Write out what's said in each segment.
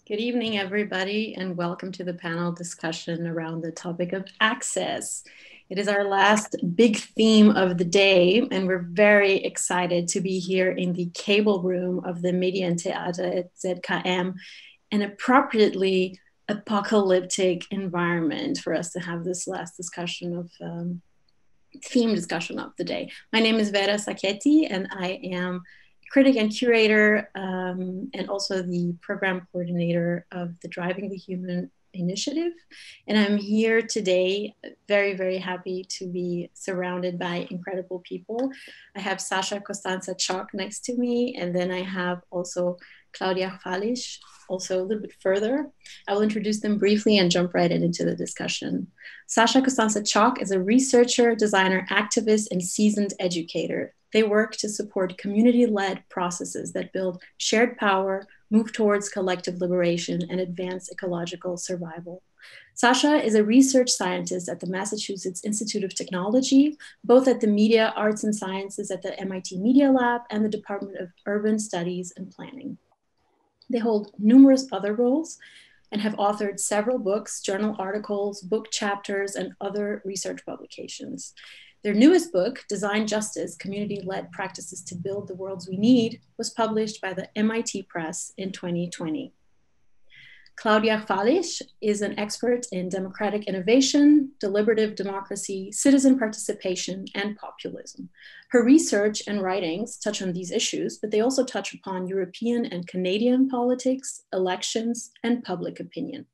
Good evening, everybody, and welcome to the panel discussion around the topic of access. It is our last big theme of the day, and we're very excited to be here in the cable room of the Medientheater at ZKM, an appropriately apocalyptic environment for us to have this last discussion of theme discussion of the day. My name is Vera Sacchetti, and I am critic and curator, and also the program coordinator of the Driving the Human initiative. And I'm here today, very, very happy to be surrounded by incredible people. I have Sasha Costanza-Chock next to me, and then I have also Claudia Falesh, also a little bit further. I will introduce them briefly and jump right into the discussion. Sasha Costanza-Chock is a researcher, designer, activist, and seasoned educator. They work to support community-led processes that build shared power, move towards collective liberation, and advance ecological survival. Sasha is a research scientist at the Massachusetts Institute of Technology, both at the Media, Arts, and Sciences at the MIT Media Lab and the Department of Urban Studies and Planning. They hold numerous other roles and have authored several books, journal articles, book chapters, and other research publications. Their newest book, Design Justice, Community-Led Practices to Build the Worlds We Need, was published by the MIT Press in 2020. Claudia Falesh is an expert in democratic innovation, deliberative democracy, citizen participation, and populism. Her research and writings touch on these issues, but they also touch upon European and Canadian politics, elections, and public opinion.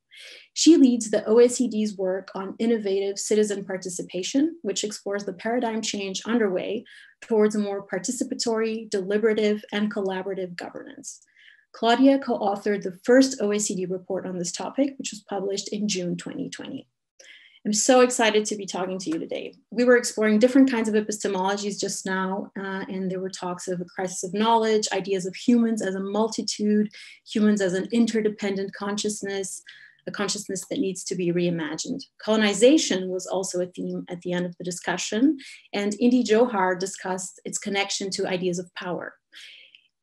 She leads the OECD's work on innovative citizen participation, which explores the paradigm change underway towards a more participatory, deliberative, and collaborative governance. Claudia co-authored the first OECD report on this topic, which was published in June 2020. I'm so excited to be talking to you today. We were exploring different kinds of epistemologies just now, and there were talks of a crisis of knowledge, ideas of humans as a multitude, humans as an interdependent consciousness, a consciousness that needs to be reimagined. Colonization was also a theme at the end of the discussion, and Indy Johar discussed its connection to ideas of power.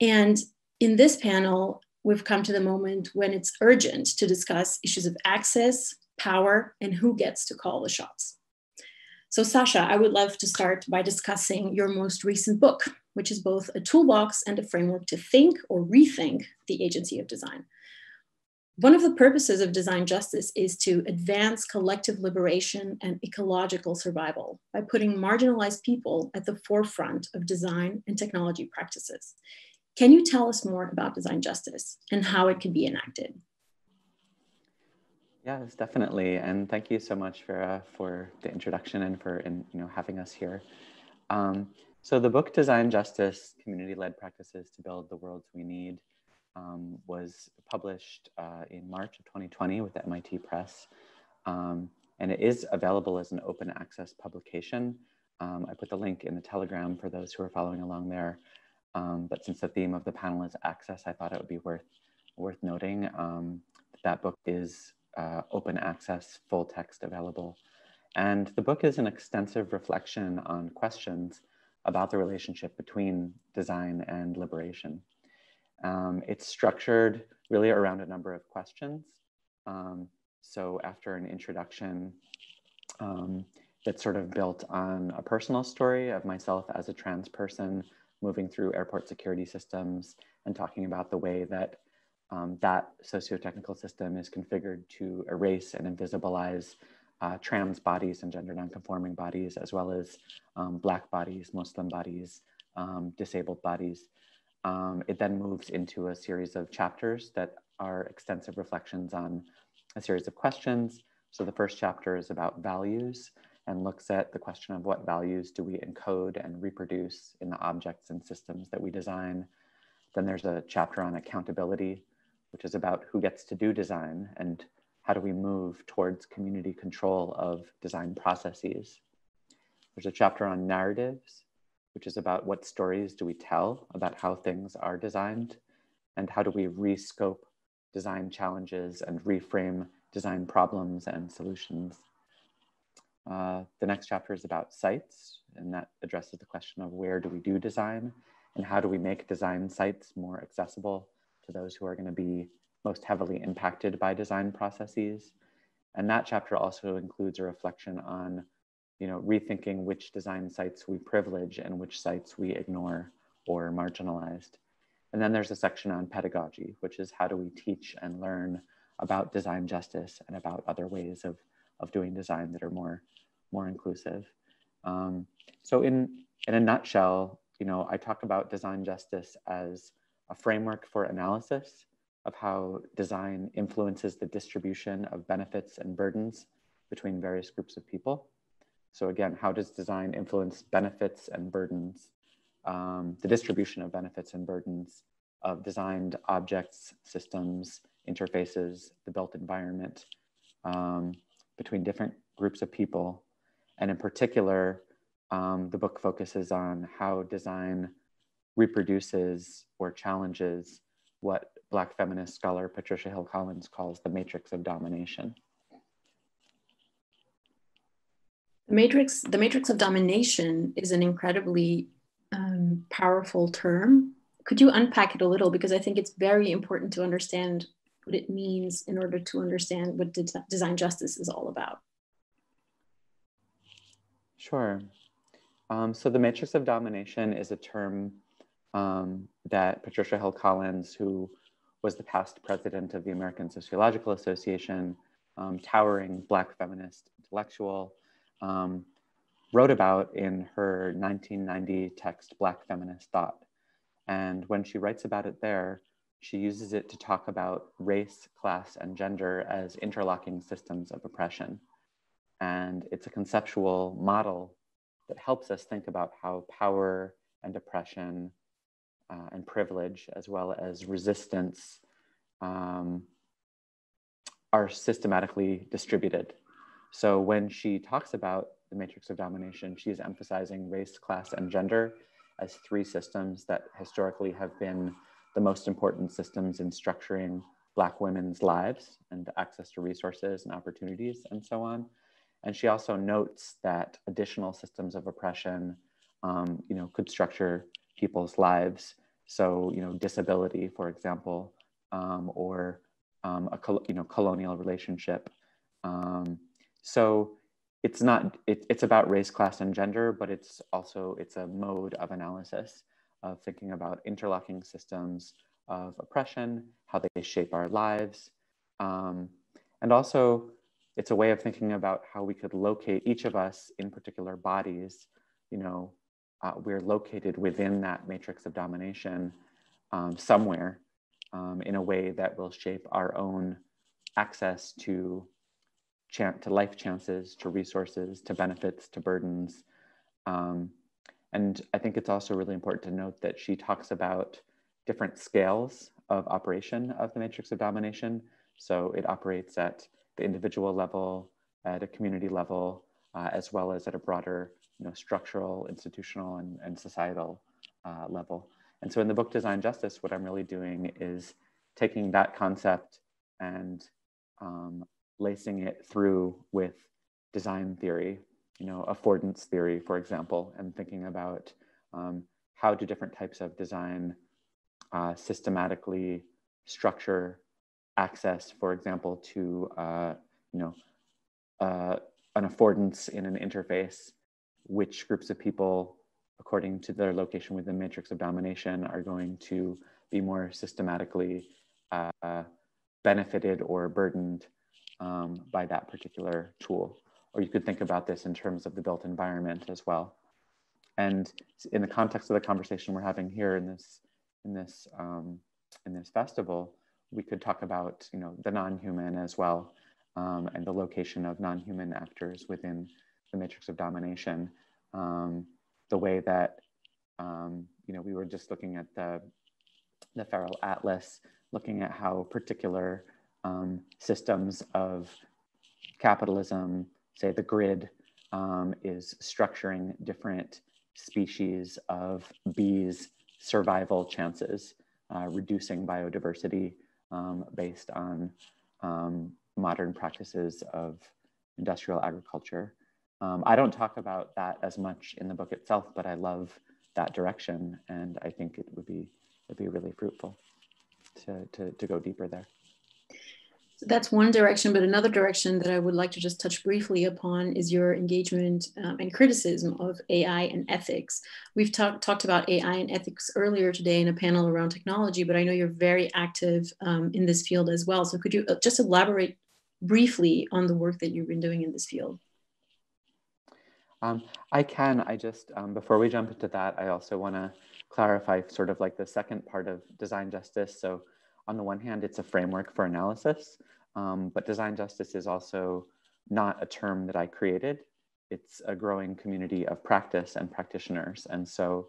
And in this panel, we've come to the moment when it's urgent to discuss issues of access, power, and who gets to call the shots. So Sasha, I would love to start by discussing your most recent book, which is both a toolbox and a framework to think or rethink the agency of design. One of the purposes of design justice is to advance collective liberation and ecological survival by putting marginalized people at the forefront of design and technology practices. Can you tell us more about design justice and how it can be enacted? Yes, definitely. And thank you so much, Vera, for the introduction and for having us here. So the book Design Justice, Community-Led Practices to Build the Worlds We Need was published in March of 2020 with the MIT Press. And it is available as an open access publication. I put the link in the Telegram for those who are following along there. But since the theme of the panel is access, I thought it would be worth noting that book is open access, full text available. And the book is an extensive reflection on questions about the relationship between design and liberation. It's structured really around a number of questions. So after an introduction that's sort of built on a personal story of myself as a trans person moving through airport security systems and talking about the way that that socio-technical system is configured to erase and invisibilize trans bodies and gender nonconforming bodies, as well as Black bodies, Muslim bodies, disabled bodies. It then moves into a series of chapters that are extensive reflections on a series of questions. So the first chapter is about values and looks at the question of what values do we encode and reproduce in the objects and systems that we design. Then there's a chapter on accountability, which is about who gets to do design and how do we move towards community control of design processes. There's a chapter on narratives, which is about what stories do we tell about how things are designed and how do we rescope design challenges and reframe design problems and solutions. The next chapter is about sites, and that addresses the question of where do we do design and how do we make design sites more accessible to those who are going to be most heavily impacted by design processes. And that chapter also includes a reflection on, rethinking which design sites we privilege and which sites we ignore or marginalized. And then there's a section on pedagogy, which is how do we teach and learn about design justice and about other ways of doing design that are more inclusive. So in a nutshell, I talk about design justice as a framework for analysis of how design influences the distribution of benefits and burdens between various groups of people. So again, how does design influence benefits and burdens, the distribution of benefits and burdens of designed objects, systems, interfaces, the built environment, between different groups of people. And in particular, the book focuses on how design reproduces or challenges what Black feminist scholar Patricia Hill Collins calls the matrix of domination. The matrix of domination is an incredibly powerful term. Could you unpack it a little? Because I think it's very important to understand what it means in order to understand what design justice is all about. Sure. So the matrix of domination is a term that Patricia Hill Collins, who was the past president of the American Sociological Association, towering Black feminist intellectual, wrote about in her 1990 text, Black Feminist Thought. And when she writes about it there, she uses it to talk about race, class, and gender as interlocking systems of oppression. And it's a conceptual model that helps us think about how power and oppression and privilege, as well as resistance, are systematically distributed. So when she talks about the matrix of domination, she's emphasizing race, class, and gender as three systems that historically have been the most important systems in structuring Black women's lives and access to resources and opportunities and so on. And she also notes that additional systems of oppression, could structure people's lives. So, disability, for example, or a colonial relationship. So it's not, it's about race, class, and gender, but it's a mode of analysis of thinking about interlocking systems of oppression, how they shape our lives. And also it's a way of thinking about how we could locate each of us in particular bodies. We're located within that matrix of domination somewhere in a way that will shape our own access to life chances, to resources, to benefits, to burdens. And I think it's also really important to note that she talks about different scales of operation of the matrix of domination. So it operates at the individual level, at a community level, as well as at a broader, structural, institutional, and societal level. And so in the book Design Justice, what I'm really doing is taking that concept and lacing it through with design theory, affordance theory, for example, and thinking about how do different types of design systematically structure access, for example, to an affordance in an interface, which groups of people, according to their location within the matrix of domination, are going to be more systematically benefited or burdened by that particular tool. Or you could think about this in terms of the built environment as well. And in the context of the conversation we're having here in this festival, we could talk about the non-human as well, and the location of non-human actors within the matrix of domination. The way that we were just looking at the Feral Atlas, looking at how particular systems of capitalism, say the grid, is structuring different species of bees' survival chances, reducing biodiversity based on modern practices of industrial agriculture. I don't talk about that as much in the book itself, but I love that direction, and I think it would be really fruitful to go deeper there. That's one direction, but another direction that I would like to just touch briefly upon is your engagement and criticism of AI and ethics. We've talked about AI and ethics earlier today in a panel around technology, but I know you're very active in this field as well. So could you just elaborate briefly on the work that you've been doing in this field? I can. I just, before we jump into that, I also want to clarify sort of like the second part of design justice. So on the one hand, it's a framework for analysis, but design justice is also not a term that I created. It's a growing community of practice and practitioners. And so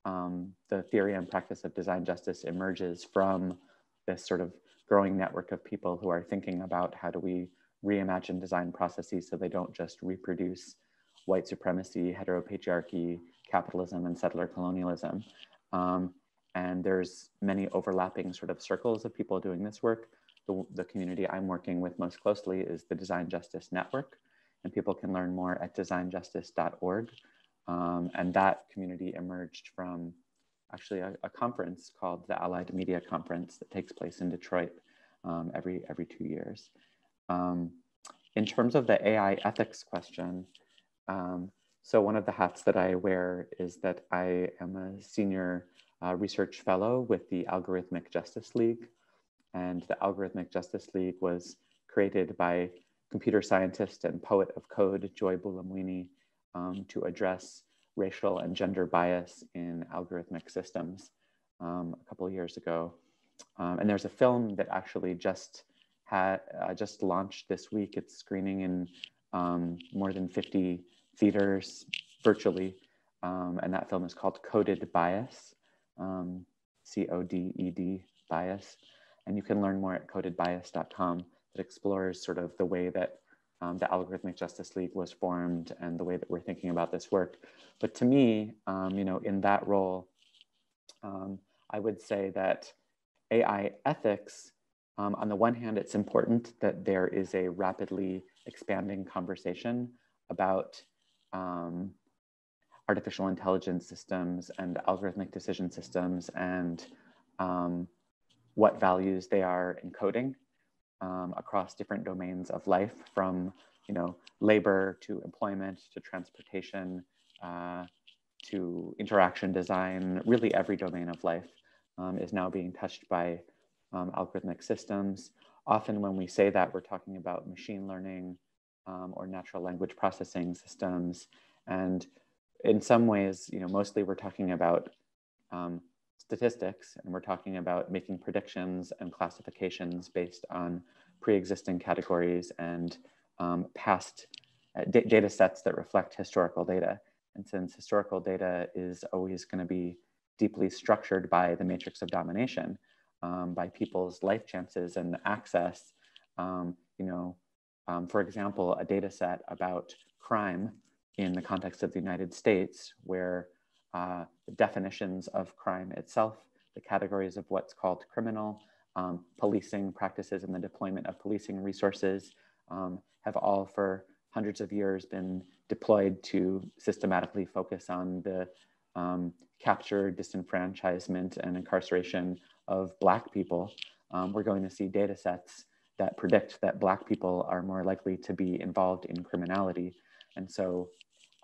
the theory and practice of design justice emerges from this sort of growing network of people who are thinking about how do we reimagine design processes so they don't just reproduce white supremacy, heteropatriarchy, capitalism, and settler colonialism. And there's many overlapping sort of circles of people doing this work. The community I'm working with most closely is the Design Justice Network, and people can learn more at designjustice.org. And that community emerged from actually a conference called the Allied Media Conference that takes place in Detroit every 2 years. In terms of the AI ethics question, so one of the hats that I wear is that I am a senior research fellow with the Algorithmic Justice League. And the Algorithmic Justice League was created by computer scientist and poet of code, Joy Buolamwini, to address racial and gender bias in algorithmic systems a couple of years ago. And there's a film that actually just launched this week. It's screening in more than 50 theaters virtually. And that film is called Coded Bias, CODED bias. And you can learn more at codedbias.com that explores sort of the way that the Algorithmic Justice League was formed and the way that we're thinking about this work. But to me, in that role, I would say that AI ethics, on the one hand, it's important that there is a rapidly expanding conversation about artificial intelligence systems and algorithmic decision systems and what values they are encoding across different domains of life, from labor to employment to transportation to interaction design. Really every domain of life is now being touched by algorithmic systems. Often when we say that, we're talking about machine learning or natural language processing systems. And in some ways, mostly we're talking about statistics, and we're talking about making predictions and classifications based on pre-existing categories and past data sets that reflect historical data. And since historical data is always going to be deeply structured by the matrix of domination, by people's life chances and access, for example, a data set about crime in the context of the United States, where the definitions of crime itself, the categories of what's called criminal, policing practices and the deployment of policing resources have all for hundreds of years been deployed to systematically focus on the capture, disenfranchisement, and incarceration of Black people. We're going to see data sets that predict that Black people are more likely to be involved in criminality. And so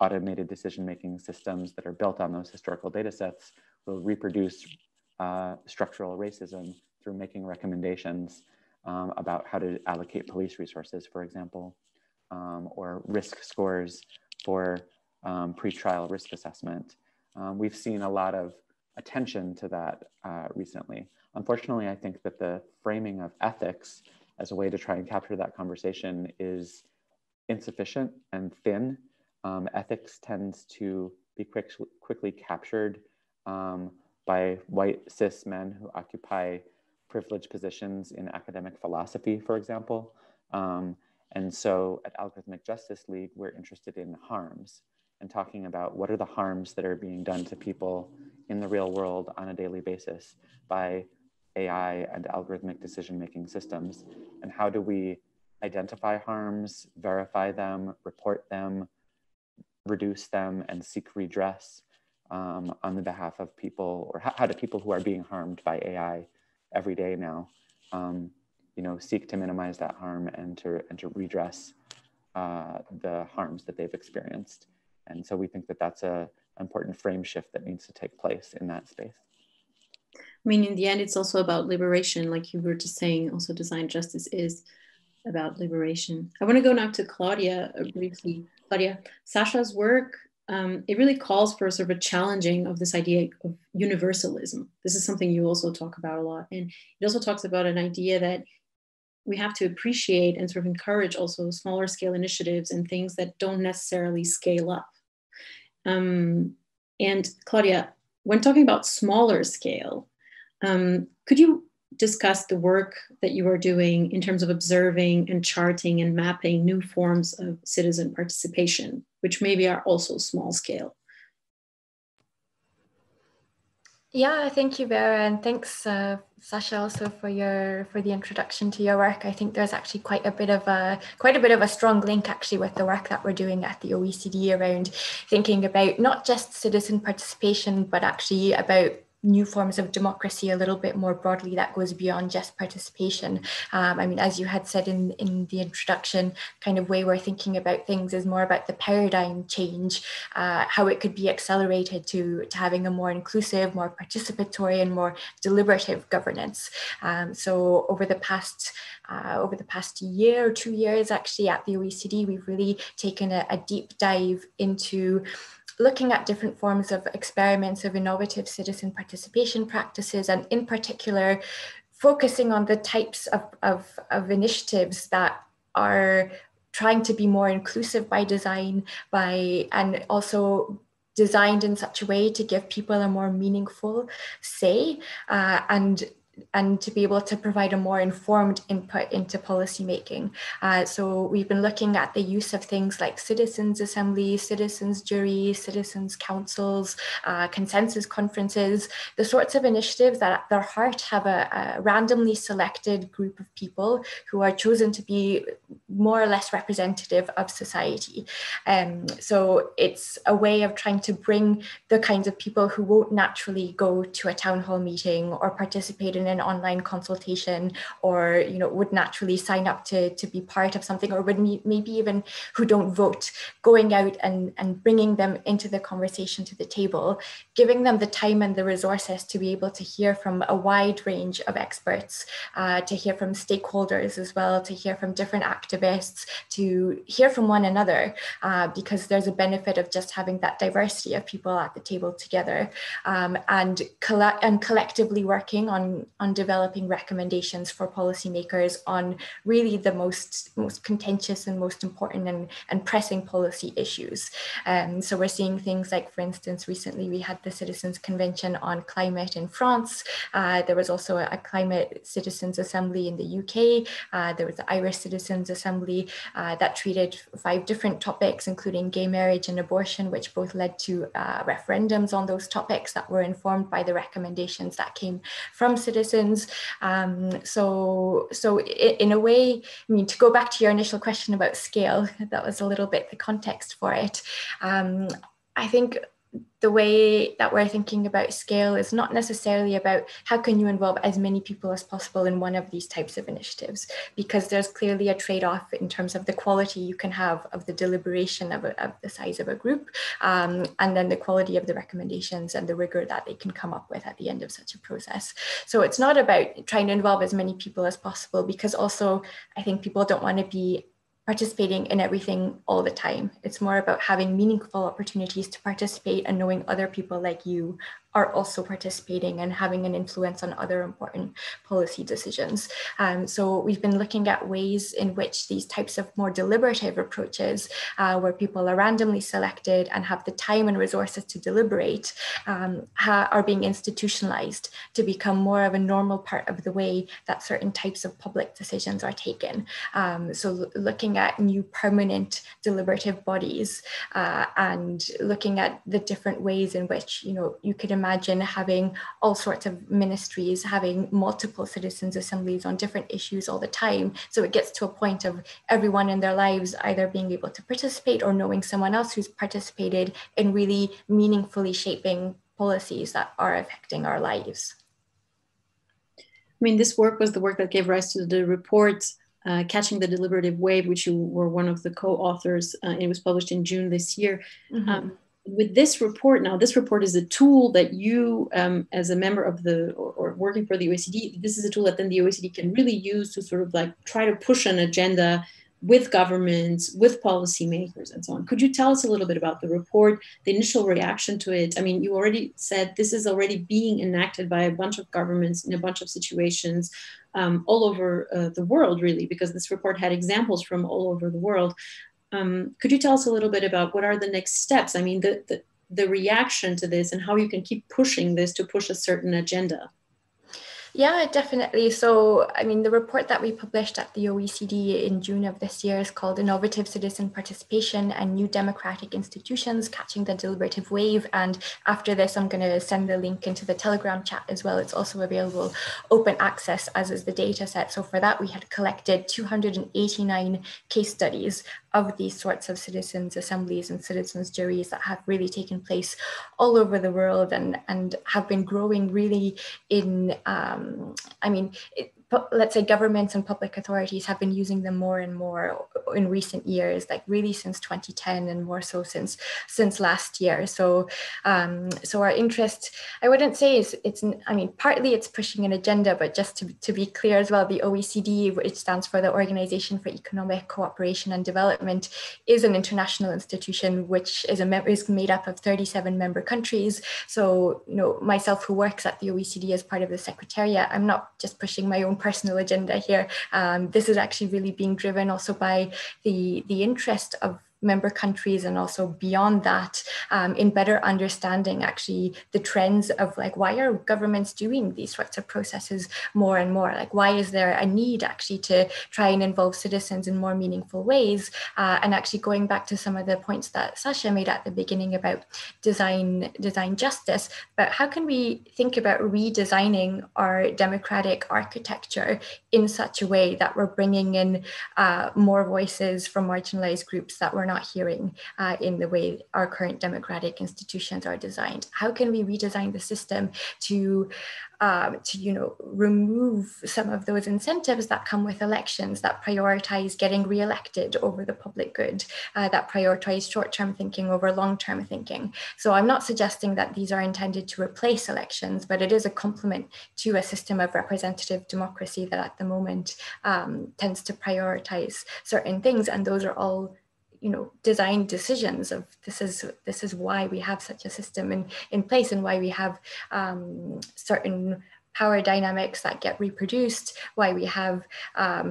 automated decision-making systems that are built on those historical data sets will reproduce structural racism through making recommendations about how to allocate police resources, for example, or risk scores for pretrial risk assessment. We've seen a lot of attention to that recently. Unfortunately, I think that the framing of ethics as a way to try and capture that conversation is insufficient and thin. Ethics tends to be quickly captured by white cis men who occupy privileged positions in academic philosophy, for example. And so at Algorithmic Justice League, we're interested in harms and talking about what are the harms that are being done to people in the real world on a daily basis by AI and algorithmic decision-making systems, and how do we identify harms, verify them, report them, reduce them, and seek redress on the behalf of people, or how do people who are being harmed by AI every day now seek to minimize that harm and to redress the harms that they've experienced. And so we think that that's an important frame shift that needs to take place in that space. I mean, in the end, it's also about liberation, like you were just saying. Also, design justice is about liberation. I want to go now to Claudia briefly. Claudia, Sasha's work, it really calls for sort of a challenging of this idea of universalism. This is something you also talk about a lot. And it also talks about an idea that we have to appreciate and sort of encourage also smaller scale initiatives and things that don't necessarily scale up. And Claudia, when talking about smaller scale, could you discuss the work that you are doing in terms of observing and charting and mapping new forms of citizen participation, which maybe are also small scale? Yeah, thank you, Vera, and thanks, Sasha, also for the introduction to your work. I think there's actually quite a bit of a strong link actually with the work that we're doing at the OECD around thinking about not just citizen participation, but actually about new forms of democracy a little bit more broadly that goes beyond just participation. I mean, as you had said in the introduction, kind of way we're thinking about things is more about the paradigm change, how it could be accelerated to having a more inclusive, more participatory and more deliberative governance. So over the past year or 2 years, actually at the OECD, we've really taken a deep dive into looking at different forms of experiments of innovative citizen participation practices, and in particular, focusing on the types of initiatives that are trying to be more inclusive by design, and also designed in such a way to give people a more meaningful say, and to be able to provide a more informed input into policymaking. So we've been looking at the use of things like citizens' assemblies, citizens' juries, citizens' councils, consensus conferences, the sorts of initiatives that at their heart have a randomly selected group of people who are chosen to be more or less representative of society. So it's a way of trying to bring the kinds of people who won't naturally go to a town hall meeting or participate in an online consultation, or would naturally sign up to be part of something, or would maybe even who don't vote, going out and bringing them into the conversation to the table, giving them the time and the resources to be able to hear from a wide range of experts, to hear from stakeholders as well, to hear from different activists, to hear from one another, because there's a benefit of just having that diversity of people at the table together, and collectively working on developing recommendations for policymakers on really the most contentious and most important and pressing policy issues. So we're seeing things like, for instance, recently we had the Citizens Convention on Climate in France. There was also a Climate Citizens Assembly in the UK. There was the Irish Citizens Assembly that treated 5 different topics, including gay marriage and abortion, which both led to referendums on those topics that were informed by the recommendations that came from citizens. So in a way, I mean, to go back to your initial question about scale, that was a little bit the context for it. I think the way that we're thinking about scale is not necessarily about how can you involve as many people as possible in one of these types of initiatives, because there's clearly a trade-off in terms of the quality you can have of the deliberation of the size of a group, and then the quality of the recommendations and the rigor that they can come up with at the end of such a process. So it's not about trying to involve as many people as possible, because also I think people don't want to be participating in everything all the time. It's more about having meaningful opportunities to participate and knowing other people like you are also participating and having an influence on other important policy decisions. So we've been looking at ways in which these types of more deliberative approaches, where people are randomly selected and have the time and resources to deliberate, are being institutionalized to become more of a normal part of the way that certain types of public decisions are taken. So looking at new permanent deliberative bodies, and looking at the different ways in which you could imagine having all sorts of ministries having multiple citizens' assemblies on different issues all the time. So it gets to a point of everyone in their lives either being able to participate or knowing someone else who's participated in really meaningfully shaping policies that are affecting our lives. mean, this work was the work that gave rise to the report, Catching the Deliberative Wave, which you were one of the co-authors. It was published in June this year. Mm-hmm. With this report now, this report is a tool that you, as a member of the, or working for the OECD, this is a tool that then the OECD can really use to sort of like try to push an agenda with governments, with policymakers, and so on. Could you tell us a little bit about the report, the initial reaction to it? I mean, you already said this is already being enacted by a bunch of governments in a bunch of situations all over the world, really, because this report had examples from all over the world. Could you tell us a little bit about what are the next steps? I mean, the reaction to this and how you can keep pushing this to push a certain agenda? Yeah, definitely. So, I mean, the report that we published at the OECD in June of this year is called Innovative Citizen Participation and New Democratic Institutions, Catching the Deliberative Wave. And after this, I'm going to send the link into the Telegram chat as well. It's also available open access, as is the data set. So for that, we had collected 289 case studies of these sorts of citizens' assemblies and citizens' juries that have really taken place all over the world and have been growing really in, let's say governments and public authorities have been using them more and more in recent years, like really since 2010 and more so since last year. So our interest, I wouldn't say partly it's pushing an agenda, but just to be clear as well, the OECD, which stands for the Organization for Economic Cooperation and Development, is an international institution which is made up of 37 member countries. So, myself, who works at the OECD as part of the Secretariat, I'm not just pushing my own personal agenda here. This is actually really being driven also by the interest of member countries and also beyond that in better understanding actually the trends of like, why are governments doing these sorts of processes more and more? Like, why is there a need actually to try and involve citizens in more meaningful ways? And actually going back to some of the points that Sasha made at the beginning about design justice, but how can we think about redesigning our democratic architecture in such a way that we're bringing in more voices from marginalized groups that we're not hearing in the way our current democratic institutions are designed? How can we redesign the system to remove some of those incentives that come with elections that prioritize getting reelected over the public good, that prioritize short-term thinking over long-term thinking? So I'm not suggesting that these are intended to replace elections, but it is a complement to a system of representative democracy that at the moment tends to prioritize certain things, and those are all design decisions of this is why we have such a system in place, and why we have certain power dynamics that get reproduced, why we have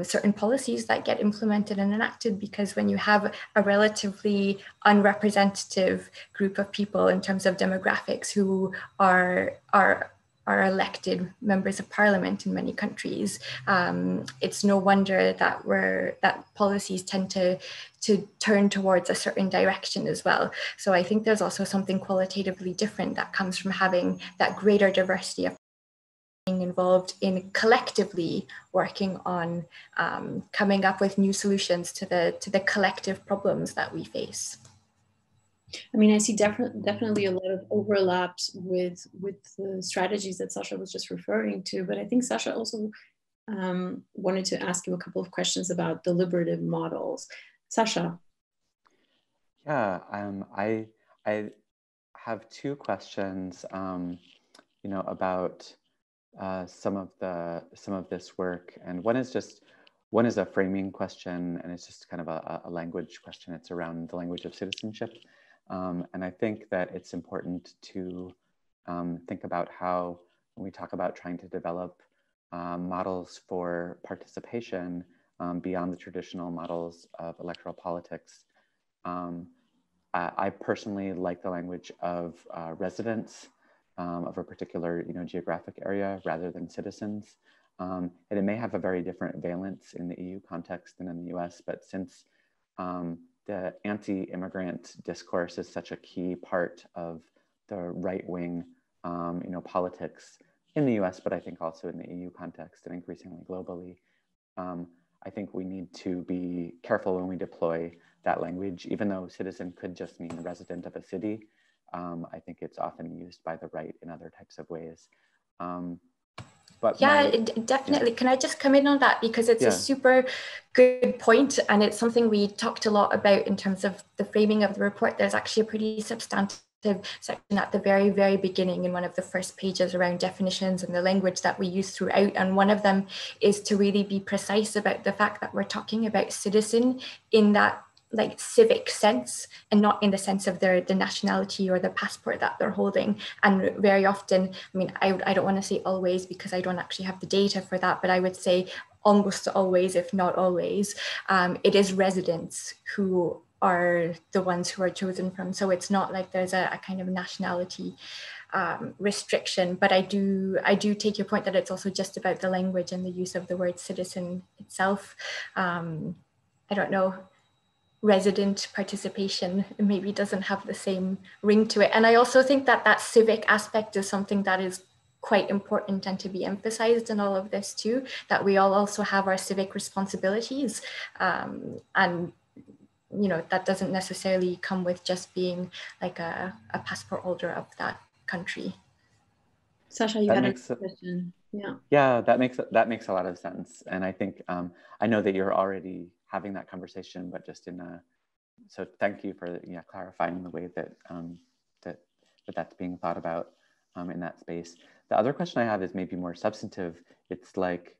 certain policies that get implemented and enacted, because when you have a relatively unrepresentative group of people in terms of demographics who are elected members of parliament in many countries, it's no wonder that policies tend to turn towards a certain direction as well. So I think there's also something qualitatively different that comes from having that greater diversity of being involved in collectively working on coming up with new solutions to the collective problems that we face. I mean, I see definitely a lot of overlaps with the strategies that Sasha was just referring to, but I think Sasha also wanted to ask you a couple of questions about deliberative models. Sasha. Yeah, I have two questions, about some of this work, and one is a framing question, and it's just kind of a language question. It's around the language of citizenship, and I think that it's important to think about how, when we talk about trying to develop models for participation beyond the traditional models of electoral politics. I personally like the language of residents of a particular geographic area rather than citizens. And it may have a very different valence in the EU context than in the US, but since the anti-immigrant discourse is such a key part of the right-wing politics in the US, but I think also in the EU context and increasingly globally, I think we need to be careful when we deploy that language, even though citizen could just mean a resident of a city. I think it's often used by the right in other types of ways. But yeah, definitely. Yeah. Can I just come in on that? Because it's a super good point, and it's something we talked a lot about in terms of the framing of the report. There's actually a pretty substantive section at the very, very beginning in one of the first pages around definitions and the language that we use throughout. And one of them is to really be precise about the fact that we're talking about citizen in that like civic sense, and not in the sense of the nationality or the passport that they're holding. And very often, I mean, I don't want to say always because I don't actually have the data for that, but I would say almost always, if not always, it is residents who are the ones who are chosen from. So it's not like there's a kind of nationality restriction, but I do take your point that it's also just about the language and the use of the word citizen itself. I don't know, resident participation maybe doesn't have the same ring to it. And I also think that that civic aspect is something that is quite important and to be emphasized in all of this too, that we all also have our civic responsibilities. And you know, that doesn't necessarily come with just being like a passport holder of that country. Sasha, you had a question. Yeah, that makes a lot of sense. And I think, I know that you're already having that conversation, but just in so thank you for clarifying the way that, that's being thought about in that space. The other question I have is maybe more substantive. It's like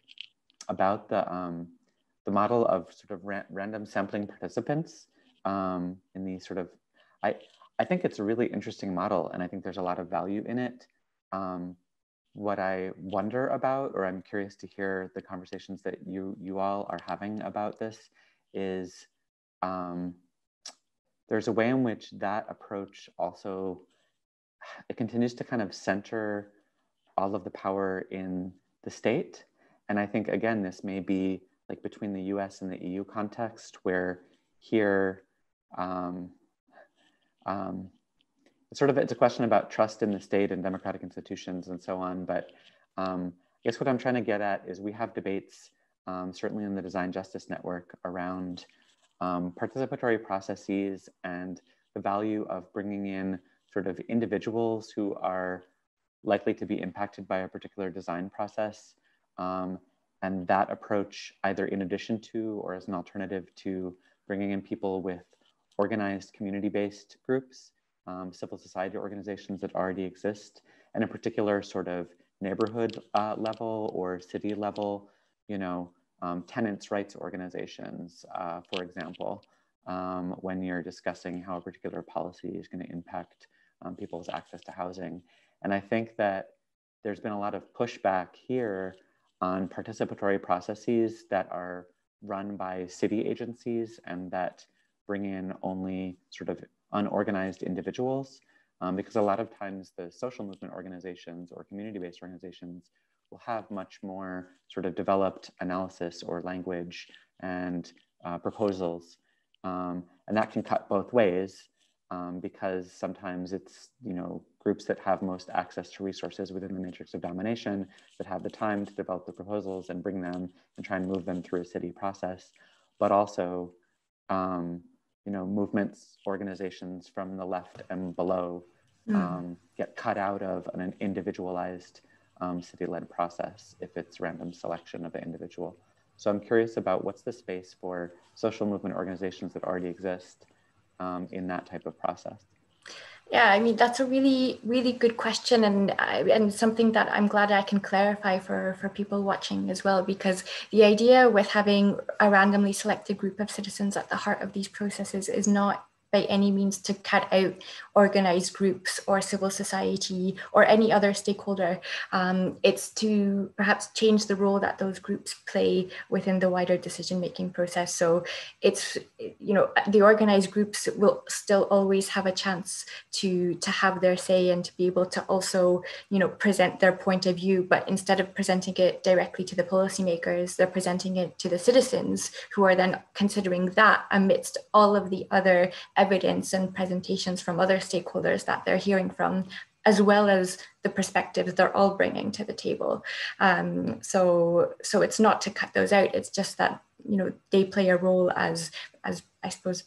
about the model of sort of random sampling participants in the sort of, I think it's a really interesting model, and I think there's a lot of value in it. What I wonder about, or I'm curious to hear the conversations that you all are having about this, is there's a way in which that approach also, it continues to kind of center all of the power in the state. And I think, again, this may be like between the US and the EU context, where here, it's a question about trust in the state and democratic institutions and so on. But I guess what I'm trying to get at is we have debates, certainly in the Design Justice Network, around participatory processes and the value of bringing in sort of individuals who are likely to be impacted by a particular design process. And that approach, either in addition to or as an alternative to bringing in people with organized community-based groups, civil society organizations that already exist, and in particular sort of neighborhood level or city level, tenants' rights organizations, for example, when you're discussing how a particular policy is going to impact people's access to housing. And I think that there's been a lot of pushback here on participatory processes that are run by city agencies and that bring in only sort of unorganized individuals, because a lot of times the social movement organizations or community-based organizations will have much more sort of developed analysis or language and proposals. And that can cut both ways, because sometimes it's, groups that have most access to resources within the matrix of domination that have the time to develop the proposals and bring them and try and move them through a city process, but also, movements, organizations from the left and below get cut out of an individualized city-led process if it's random selection of an individual. So I'm curious about what's the space for social movement organizations that already exist in that type of process. Yeah, I mean, that's a really, really good question, and something that I'm glad I can clarify for people watching as well, because the idea with having a randomly selected group of citizens at the heart of these processes is not by any means to cut out organized groups or civil society or any other stakeholder. It's to perhaps change the role that those groups play within the wider decision-making process. So it's, the organized groups will still always have a chance to have their say and to be able to also, present their point of view, but instead of presenting it directly to the policymakers, they're presenting it to the citizens, who are then considering that amidst all of the other evidence and presentations from other stakeholders that they're hearing from, as well as the perspectives they're all bringing to the table. So it's not to cut those out. It's just that, they play a role as I suppose,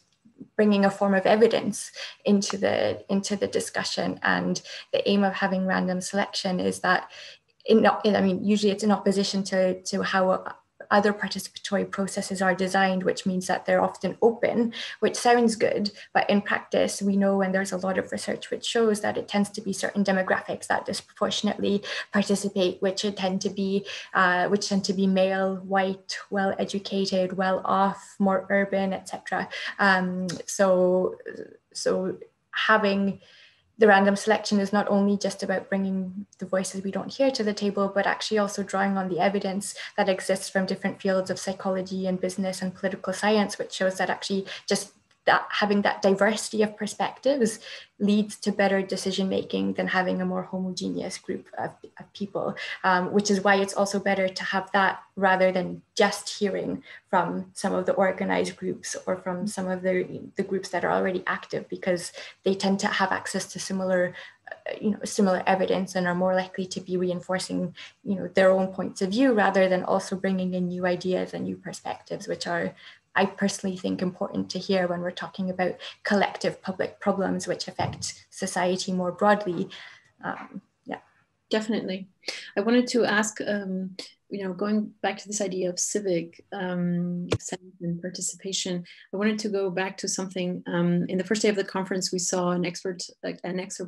bringing a form of evidence into the discussion. And the aim of having random selection is that I mean, usually it's in opposition to how other participatory processes are designed, which means that they're often open, which sounds good, but in practice, we know, and there's a lot of research which shows that it tends to be certain demographics that disproportionately participate, which tend to be male, white, well-educated, well-off, more urban, etc. So having the random selection is not only just about bringing the voices we don't hear to the table, but actually also drawing on the evidence that exists from different fields of psychology and business and political science, which shows that actually just that having that diversity of perspectives leads to better decision making than having a more homogeneous group of people, which is why it's also better to have that rather than just hearing from some of the organized groups or from some of the groups that are already active, because they tend to have access to similar evidence and are more likely to be reinforcing their own points of view rather than also bringing in new ideas and new perspectives, which are, I personally think, important to hear when we're talking about collective public problems which affect society more broadly. Yeah, definitely. I wanted to ask, going back to this idea of civic sense and participation, I wanted to go back to something. In the first day of the conference, we saw an excerpt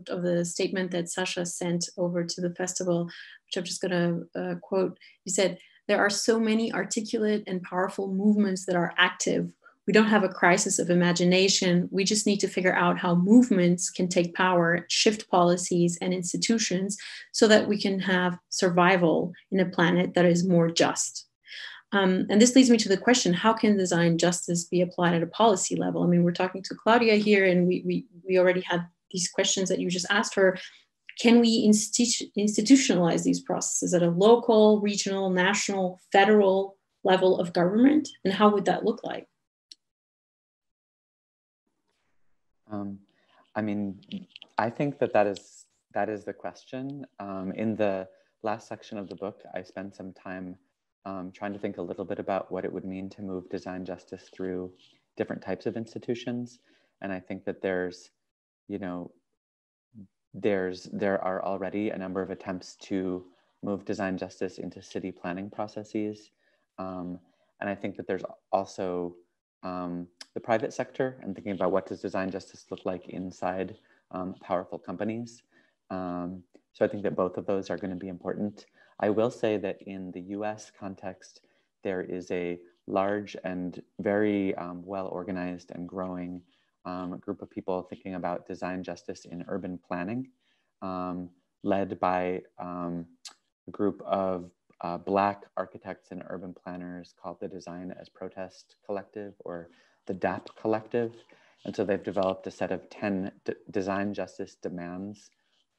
of the statement that Sasha sent over to the festival, which I'm just going to quote. He said, "There are so many articulate and powerful movements that are active. We don't have a crisis of imagination. We just need to figure out how movements can take power, shift policies and institutions so that we can have survival in a planet that is more just." And this leads me to the question, how can design justice be applied at a policy level? I mean, we're talking to Claudia here, and we already had these questions that you just asked her. Can we institutionalize these processes at a local, regional, national, federal level of government? And how would that look like? I mean, I think that is the question. In the last section of the book, I spent some time trying to think a little bit about what it would mean to move design justice through different types of institutions. And I think that there are already a number of attempts to move design justice into city planning processes. And I think that there's also the private sector and thinking about what does design justice look like inside powerful companies. So I think that both of those are going to be important. I will say that in the US context, there is a large and very well-organized and growing group of people thinking about design justice in urban planning, led by a group of Black architects and urban planners called the Design as Protest Collective, or the DAP Collective. And so they've developed a set of 10 design justice demands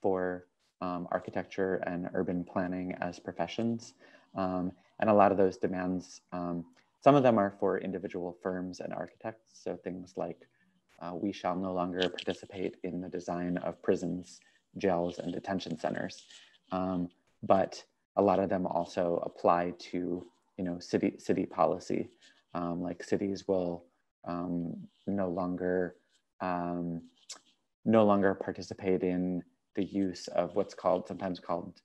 for architecture and urban planning as professions. And a lot of those demands, some of them are for individual firms and architects. So things like, we shall no longer participate in the design of prisons, jails, and detention centers. But a lot of them also apply to, city policy. Like cities will no longer participate in the use of what's sometimes called,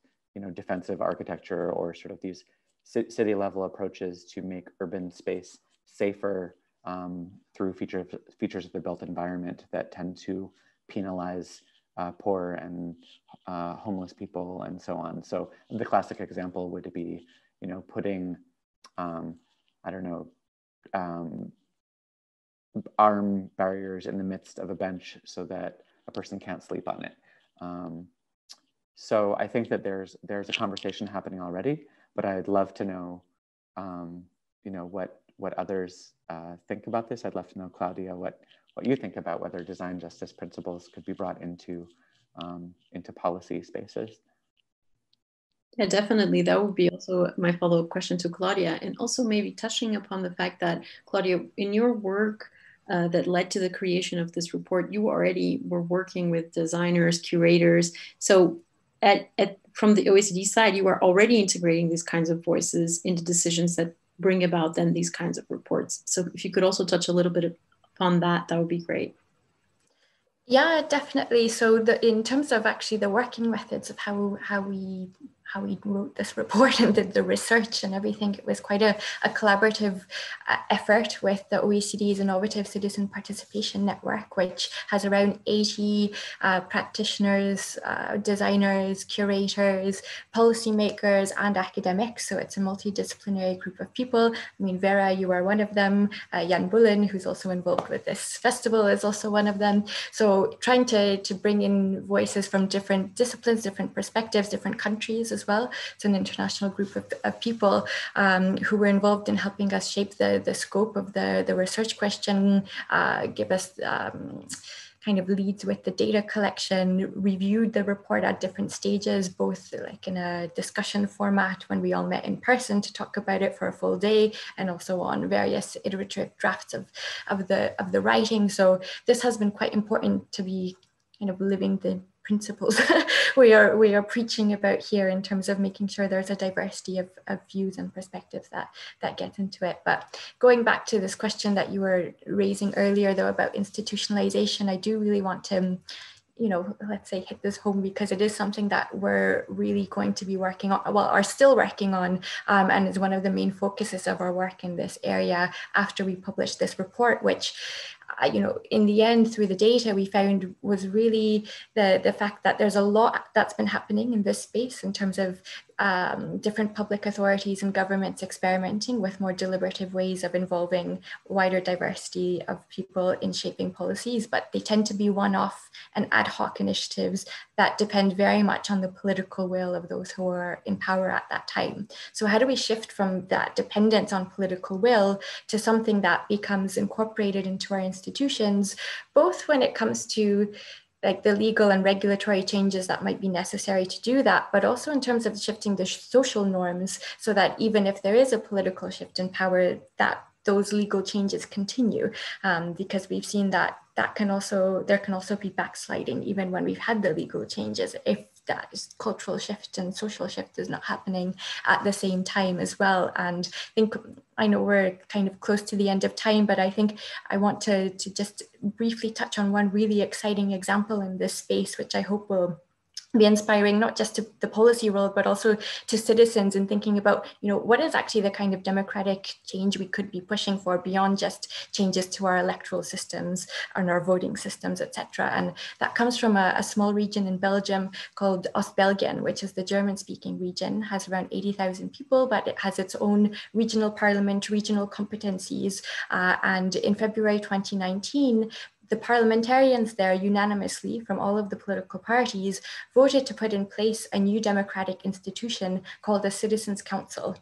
defensive architecture, or sort of these city level approaches to make urban space safer through features of the built environment that tend to penalize poor and homeless people and so on. So the classic example would be, putting, arm barriers in the midst of a bench so that a person can't sleep on it. So I think that there's a conversation happening already, but I'd love to know, what others think about this. I'd love to know, Claudia, what you think about whether design justice principles could be brought into policy spaces. Yeah, definitely. That would be also my follow-up question to Claudia, and also maybe touching upon the fact that, Claudia, in your work that led to the creation of this report, you already were working with designers, curators. So from the OECD side, you are already integrating these kinds of voices into decisions that bring about then these kinds of reports. So if you could also touch a little bit upon that, that would be great. Yeah, definitely. So in terms of actually the working methods of how how we wrote this report and did the research and everything. It was quite a collaborative effort with the OECD's Innovative Citizen Participation Network, which has around 80 practitioners, designers, curators, policymakers, and academics. So it's a multidisciplinary group of people. I mean, Vera, you are one of them. Jan Bullen, who's also involved with this festival, is also one of them. So trying to bring in voices from different disciplines, different perspectives, different countries as well. It's an international group of people who were involved in helping us shape the scope of the research question, give us kind of leads with the data collection, reviewed the report at different stages, both like in a discussion format when we all met in person to talk about it for a full day, and also on various iterative drafts of the writing. So this has been quite important to be kind of living the principles we are preaching about here in terms of making sure there's a diversity of views and perspectives that get into it. But going back to this question that you were raising earlier, though, about institutionalization, I do really want to, you know, let's say hit this home, because it is something that we're really going to be working on, well, are still working on, and is one of the main focuses of our work in this area after we published this report, which, you know, in the end, through the data we found was really the fact that there's a lot that's been happening in this space in terms of different public authorities and governments experimenting with more deliberative ways of involving wider diversity of people in shaping policies, but they tend to be one-off and ad hoc initiatives that depend very much on the political will of those who are in power at that time. So how do we shift from that dependence on political will to something that becomes incorporated into our institutions, both when it comes to like the legal and regulatory changes that might be necessary to do that, but also in terms of shifting the social norms so that even if there is a political shift in power, that those legal changes continue, because we've seen that there can also be backsliding even when we've had the legal changes if that cultural shift and social shift is not happening at the same time as well. And I know we're kind of close to the end of time, but I think I want to just briefly touch on one really exciting example in this space, which I hope will be inspiring not just to the policy world, but also to citizens in thinking about, you know, what is actually the kind of democratic change we could be pushing for beyond just changes to our electoral systems and our voting systems, etc. And that comes from a small region in Belgium called Ostbelgien, which is the German-speaking region, has around 80,000 people, but it has its own regional parliament, regional competencies. And in February 2019, the parliamentarians there unanimously from all of the political parties voted to put in place a new democratic institution called the Citizens' Council.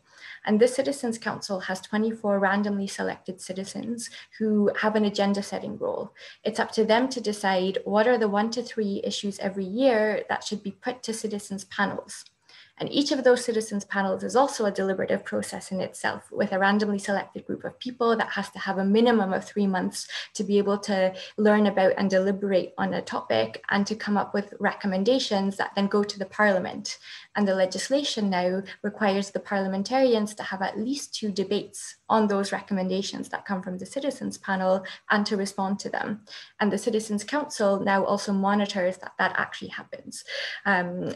And this Citizens' Council has 24 randomly selected citizens who have an agenda setting role. It's up to them to decide what are the 1 to 3 issues every year that should be put to citizens' panels. And each of those citizens' panels is also a deliberative process in itself, with a randomly selected group of people that has to have a minimum of 3 months to be able to learn about and deliberate on a topic and to come up with recommendations that then go to the parliament. And the legislation now requires the parliamentarians to have at least 2 debates on those recommendations that come from the citizens panel and to respond to them. And the Citizens' Council now also monitors that that actually happens.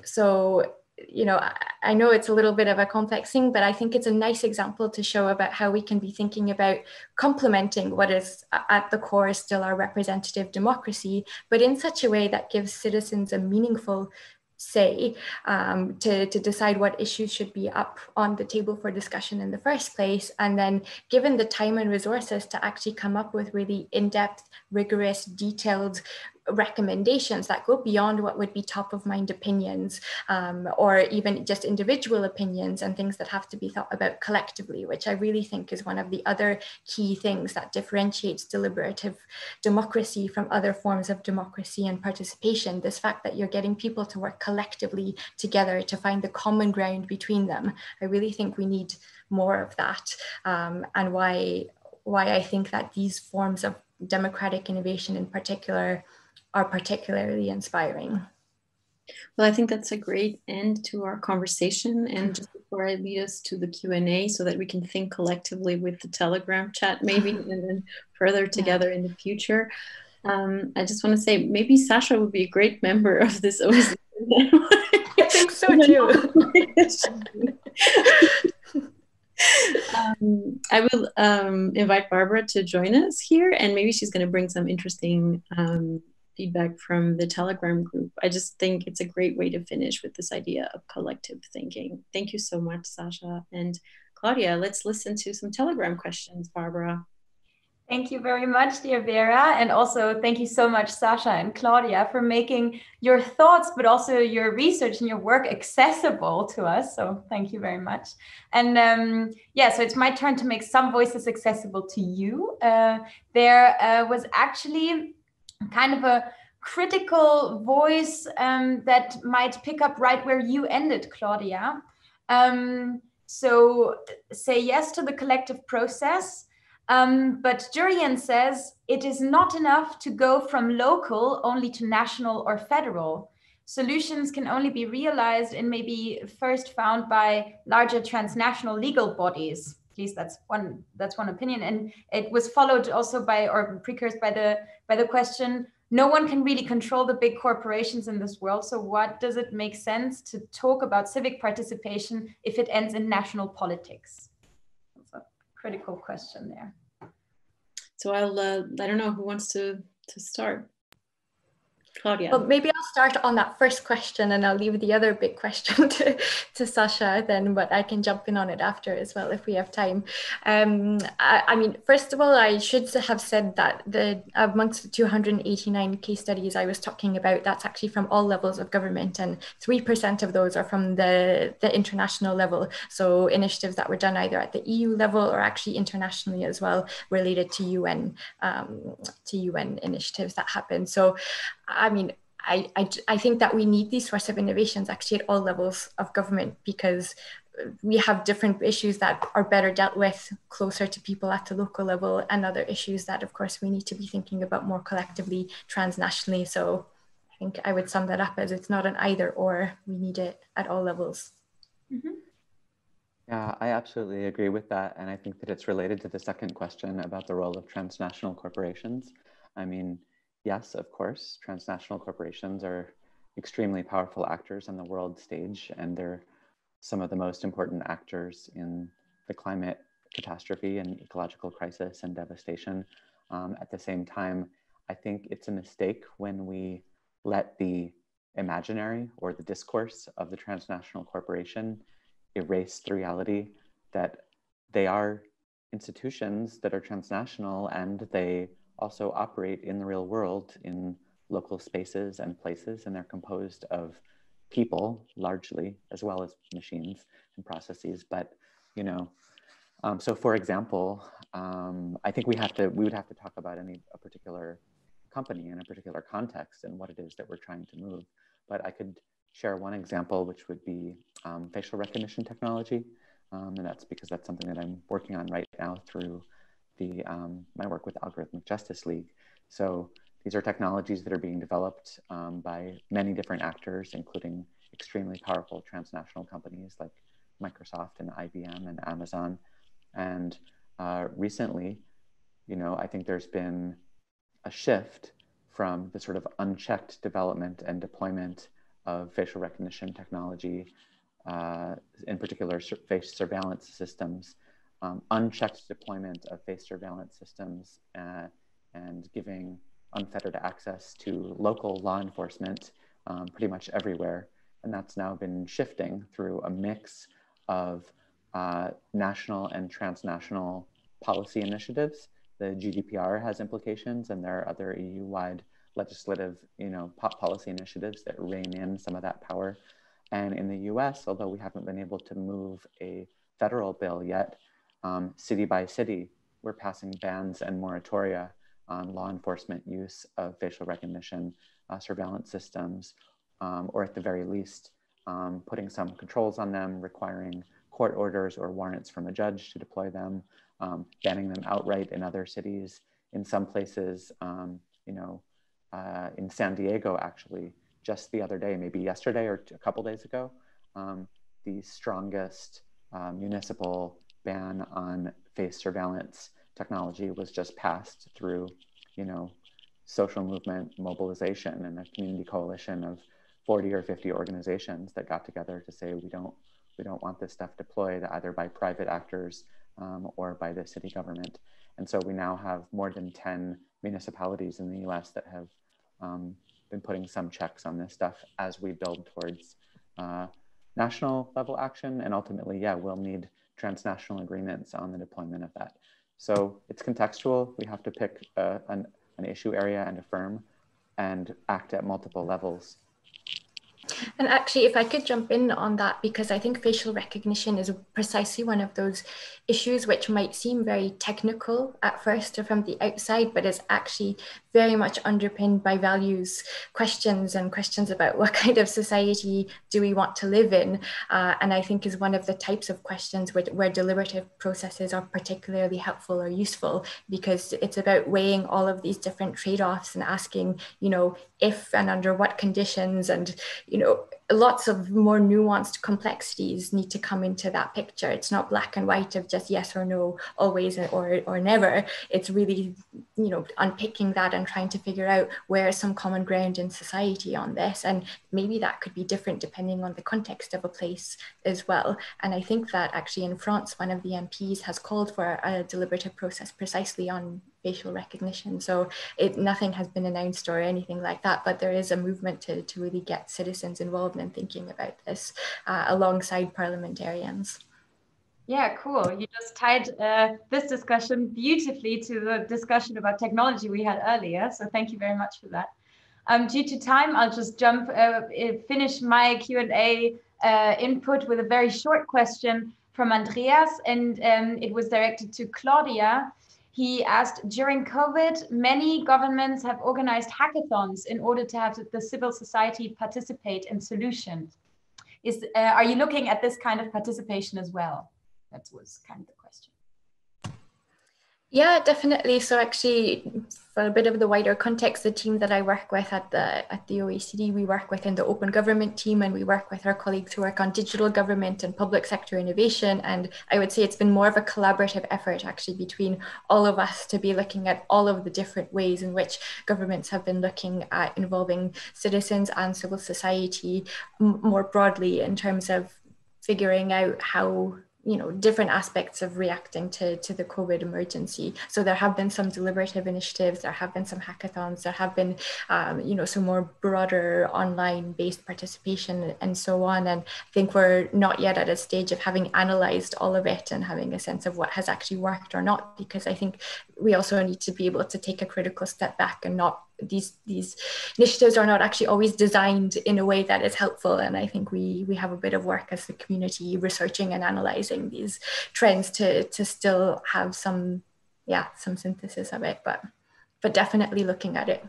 So, you know, I know it's a little bit of a complex thing, but I think it's a nice example to show about how we can be thinking about complementing what is at the core still our representative democracy, but in such a way that gives citizens a meaningful say to decide what issues should be up on the table for discussion in the first place, and then given the time and resources to actually come up with really in-depth, rigorous, detailed recommendations that go beyond what would be top of mind opinions, or even just individual opinions and things that have to be thought about collectively, which I really think is one of the other key things that differentiates deliberative democracy from other forms of democracy and participation. This fact that you're getting people to work collectively together to find the common ground between them. I really think we need more of that, and why I think that these forms of democratic innovation in particular are particularly inspiring. Well, I think that's a great end to our conversation. And just before I lead us to the Q&A so that we can think collectively with the Telegram chat maybe, and then further together in the future, I just want to say maybe Sasha would be a great member of this OECD network. think so too. I will invite Barbara to join us here, and maybe she's going to bring some interesting feedback from the Telegram group. I just think it's a great way to finish with this idea of collective thinking. Thank you so much, Sasha. And Claudia, let's listen to some Telegram questions, Barbara. Thank you very much, dear Vera. And also thank you so much, Sasha and Claudia, for making your thoughts, but also your research and your work accessible to us. So thank you very much. And yeah, so it's my turn to make some voices accessible to you. There was actually kind of a critical voice that might pick up right where you ended, Claudia. So say yes to the collective process. But Jurian says it is not enough to go from local only to national or federal. Solutions can only be realized and maybe first found by larger transnational legal bodies. At least that's one opinion. And it was followed also by, or precursed by the question, no one can really control the big corporations in this world. So what does it make sense to talk about civic participation if it ends in national politics? That's a critical question there. So I don't know who wants to start. Claudia. Well, maybe I'll start on that first question and I'll leave the other big question to Sasha then, but I can jump in on it after as well if we have time. I mean, first of all, I should have said that amongst the 289 case studies I was talking about, that's actually from all levels of government, and 3% of those are from the international level. So initiatives that were done either at the EU level or actually internationally as well, related to UN initiatives that happen. So I mean, I think that we need these sorts of innovations actually at all levels of government, because we have different issues that are better dealt with closer to people at the local level, and other issues that, of course, we need to be thinking about more collectively, transnationally. So I think I would sum that up as it's not an either or, we need it at all levels. Mm-hmm. Yeah, I absolutely agree with that. And I think that it's related to the second question about the role of transnational corporations. I mean, yes, of course, transnational corporations are extremely powerful actors on the world stage, and they're some of the most important actors in the climate catastrophe and ecological crisis and devastation. At the same time, I think it's a mistake when we let the imaginary or the discourse of the transnational corporation erase the reality that they are institutions that are transnational, and they also operate in the real world in local spaces and places, and they're composed of people largely, as well as machines and processes. But, you know, so for example, I think we would have to talk about a particular company in a particular context and what it is that we're trying to move. But I could share one example, which would be facial recognition technology. And that's because that's something that I'm working on right now through my work with Algorithmic Justice League. So these are technologies that are being developed by many different actors, including extremely powerful transnational companies like Microsoft and IBM and Amazon. And recently, you know, I think there's been a shift from the sort of unchecked development and deployment of facial recognition technology, in particular face surveillance systems, unchecked deployment of face surveillance systems, and giving unfettered access to local law enforcement pretty much everywhere. And that's now been shifting through a mix of national and transnational policy initiatives. The GDPR has implications, and there are other EU-wide legislative, policy initiatives that rein in some of that power. And in the US, although we haven't been able to move a federal bill yet, city by city, we're passing bans and moratoria on law enforcement use of facial recognition surveillance systems, or at the very least, putting some controls on them, requiring court orders or warrants from a judge to deploy them, banning them outright in other cities. In some places, in San Diego, actually, just the other day, maybe yesterday or a couple days ago, the strongest municipal ban on face surveillance technology was just passed through, social movement mobilization and a community coalition of 40 or 50 organizations that got together to say we don't want this stuff deployed either by private actors or by the city government. And so we now have more than 10 municipalities in the US that have been putting some checks on this stuff as we build towards national level action. And ultimately, yeah, we'll need transnational agreements on the deployment of that. So it's contextual. We have to pick an issue area and a firm and act at multiple levels. And actually, if I could jump in on that, because I think facial recognition is precisely one of those issues which might seem very technical at first or from the outside, but is actually very much underpinned by values, questions about what kind of society do we want to live in. And I think is one of the types of questions where deliberative processes are particularly helpful or useful, because it's about weighing all of these different trade-offs and asking, if and under what conditions, and, lots of more nuanced complexities need to come into that picture. It's not black and white of just yes or no, always or never. It's really, unpicking that and trying to figure out where is some common ground in society on this. And maybe that could be different depending on the context of a place as well. And I think that actually in France, one of the MPs has called for a deliberative process precisely on facial recognition. So nothing has been announced or anything like that, but there is a movement to really get citizens involved in thinking about this alongside parliamentarians. Yeah, cool. You just tied this discussion beautifully to the discussion about technology we had earlier. So thank you very much for that. Due to time, I'll just finish my Q&A input with a very short question from Andreas, and it was directed to Claudia. He asked, during COVID, many governments have organized hackathons in order to have the civil society participate in solutions. Are you looking at this kind of participation as well? That was kind of the question. Yeah, definitely. So actually, for a bit of the wider context, the team that I work with at the OECD, we work within the open government team, and we work with our colleagues who work on digital government and public sector innovation. And I would say it's been more of a collaborative effort actually between all of us to be looking at all of the different ways in which governments have been looking at involving citizens and civil society more broadly in terms of figuring out how different aspects of reacting to the COVID emergency. So there have been some deliberative initiatives, there have been some hackathons, there have been, some more broader online-based participation and so on. And I think we're not yet at a stage of having analyzed all of it and having a sense of what has actually worked or not, because I think we also need to be able to take a critical step back and not these initiatives are not actually always designed in a way that is helpful. And I think we have a bit of work as the community researching and analyzing these trends to still have some synthesis of it, but definitely looking at it.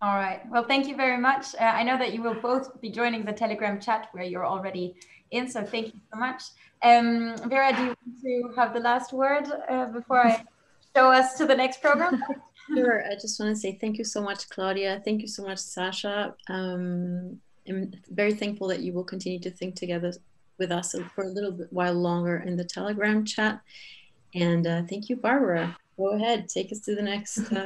All right. Well, thank you very much. I know that you will both be joining the Telegram chat where you're already in, so thank you so much. Vera, do you want to have the last word before I show us to the next program? Sure. I just want to say thank you so much, Claudia. Thank you so much, Sasha. I'm very thankful that you will continue to think together with us for a little bit while longer in the Telegram chat. And thank you, Barbara. Go ahead, take us to the next. All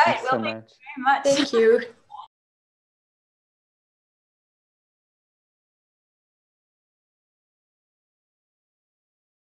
right. Well, thank you very much. Thank you.